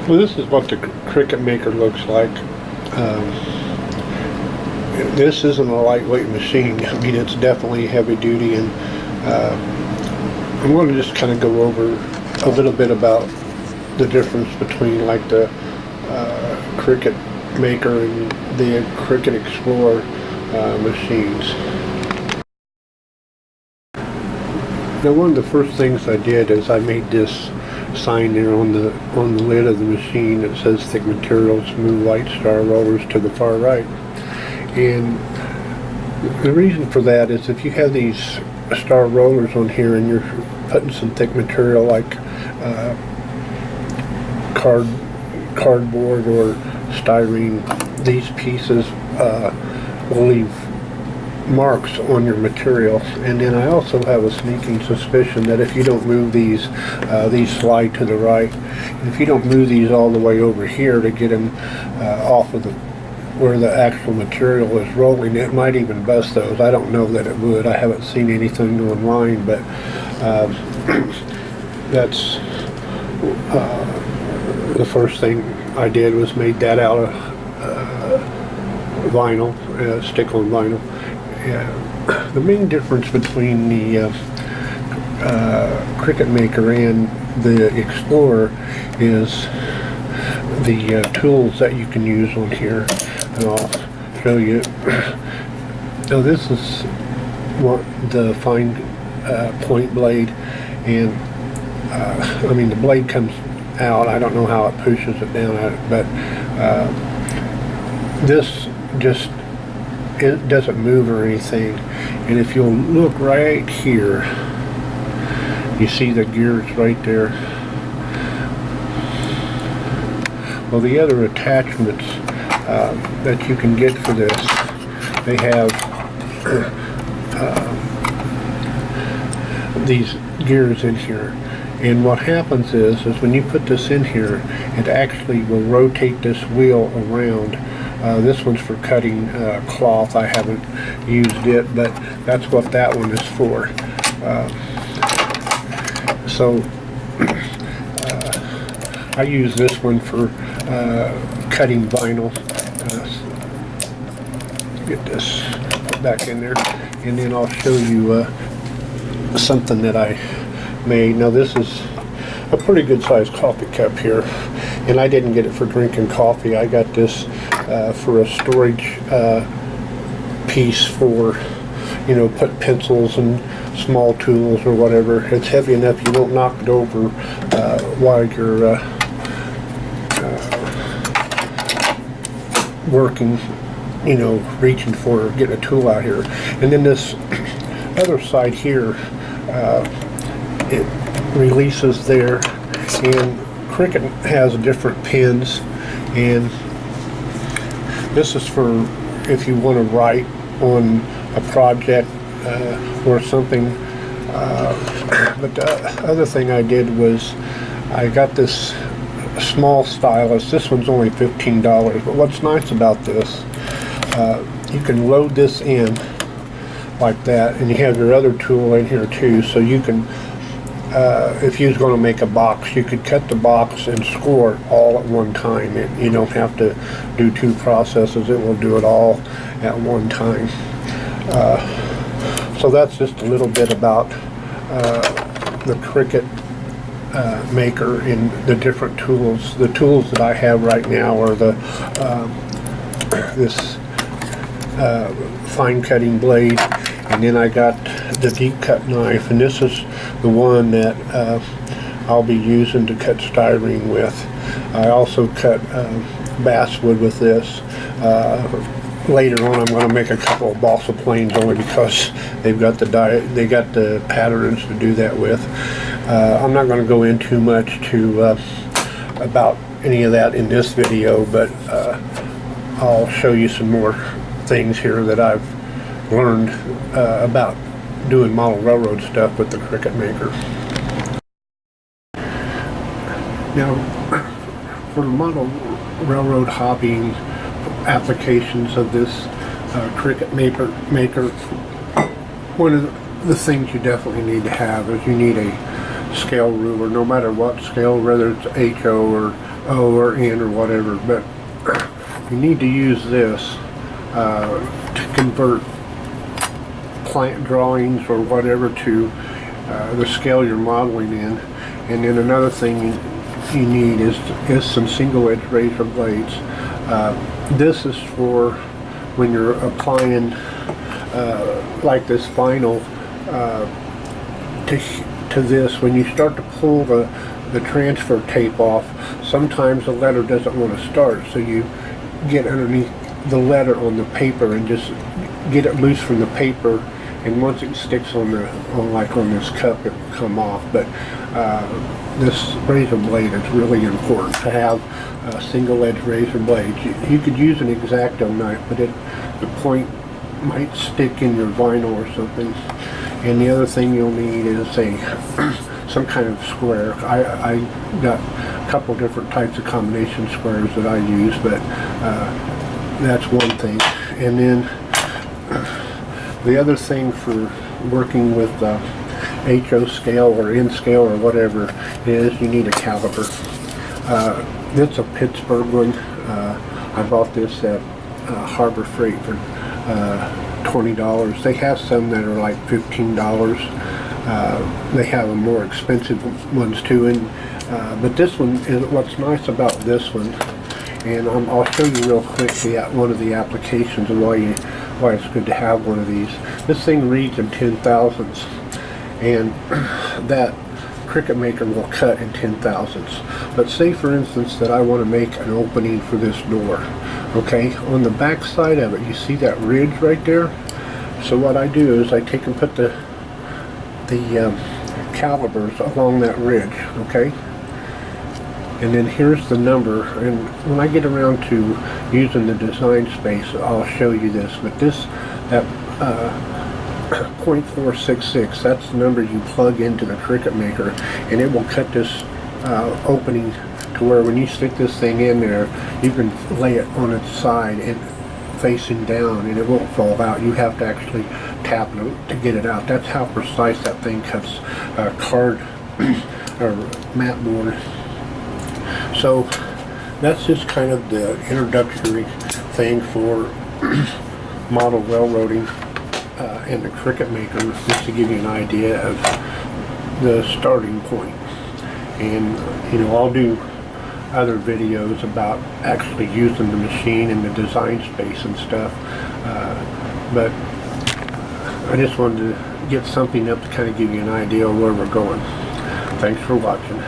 Well, this is what the Cricut Maker looks like. This isn't a lightweight machine. I mean, it's definitely heavy duty, and I'm going to just kind of go over a little bit about the difference between like the Cricut Maker and the Cricut Explorer machines. Now, one of the first things I did is I made this sign there on the lid of the machine that says thick materials, smooth white star rollers to the far right. And the reason for that is if you have these star rollers on here and you're putting some thick material like cardboard or styrene, these pieces will leave marks on your material. And then I also have a sneaking suspicion that if you don't move these slide to the right, and if you don't move these all the way over here to get them off of where the actual material is rolling, it might even bust those. I don't know that it would. I haven't seen anything online, but that's the first thing I did was made that out of vinyl, stick-on vinyl. The main difference between the Cricut Maker and the Explorer is the tools that you can use on here, and I'll show you. So this is the fine point blade, and I mean the blade comes out. I don't know how it pushes it down, but this just, it doesn't move or anything. And if you'll look right here, you see the gears right there. Well, the other attachments that you can get for this, they have these gears in here. And what happens is when you put this in here, it actually will rotate this wheel around. This one's for cutting cloth. I haven't used it, but that's what that one is for. So I use this one for cutting vinyl. Get this back in there, and then I'll show you something that I made. Now this is a pretty good sized coffee cup here, and I didn't get it for drinking coffee. I got this for a storage piece for, you know, put pencils and small tools or whatever. It's heavy enough you won't knock it over while you're working, you know, reaching for getting a tool out here. And then this other side here, it releases there, and Cricut has different pins, and this is for if you want to write on a project or something. But the other thing I did was I got this small stylus. This one's only $15, but what's nice about this, you can load this in like that, and you have your other tool in here too, so you can if you was going to make a box, you could cut the box and score it all at one time. You don't have to do two processes. It will do it all at one time. So that's just a little bit about the Cricut Maker and the different tools. The tools that I have right now are this fine cutting blade, and then I got the deep cut knife, and this is the one that I'll be using to cut styrene with. I also cut basswood with this. Later on I'm going to make a couple of balsa planes only because they've got the patterns to do that with. I'm not going to go in too much about any of that in this video, but I'll show you some more things here that I've learned about doing model railroad stuff with the Cricut Maker. Now, for the model railroad hobbying applications of this Cricut Maker, one of the things you definitely need to have is you need a scale ruler, no matter what scale, whether it's HO or O or N or whatever, but you need to use this to convert plant drawings or whatever to the scale you're modeling in. And then another thing you need is some single edge razor blades. This is for when you're applying like this vinyl to this. When you start to pull the transfer tape off, sometimes the letter doesn't want to start, so you get underneath the letter on the paper and just get it loose from the paper, and once it sticks on this cup, it will come off. But this razor blade is really important to have single edge razor blades. You could use an X-Acto knife, but the point might stick in your vinyl or something. And the other thing you'll need is some kind of square. I got a couple different types of combination squares that I use, but that's one thing. And then the other thing for working with HO scale or N scale or whatever is you need a caliper. It's a Pittsburgh one. I bought this at Harbor Freight for $20. They have some that are like $15. They have the more expensive ones too, but this one is what's nice about this one. And I'll show you real quick one of the applications and why it's good to have one of these. This thing reads in 10,000ths, and that Cricut Maker will cut in 10,000ths. But say for instance that I want to make an opening for this door. Okay, on the back side of it, you see that ridge right there? So what I do is I take and put the calipers along that ridge, okay? And then here's the number, and when I get around to using the design space, I'll show you this. But that .466, that's the number you plug into the Cricut Maker, and it will cut this opening to where when you stick this thing in there, you can lay it on its side and facing down, and it won't fall out. You have to actually tap it to get it out. That's how precise that thing cuts card or mat board. So that's just kind of the introductory thing for model railroading and the Cricut Maker, just to give you an idea of the starting point. And I'll do other videos about actually using the machine and the design space and stuff, but I just wanted to get something up to kind of give you an idea of where we're going. Thanks for watching.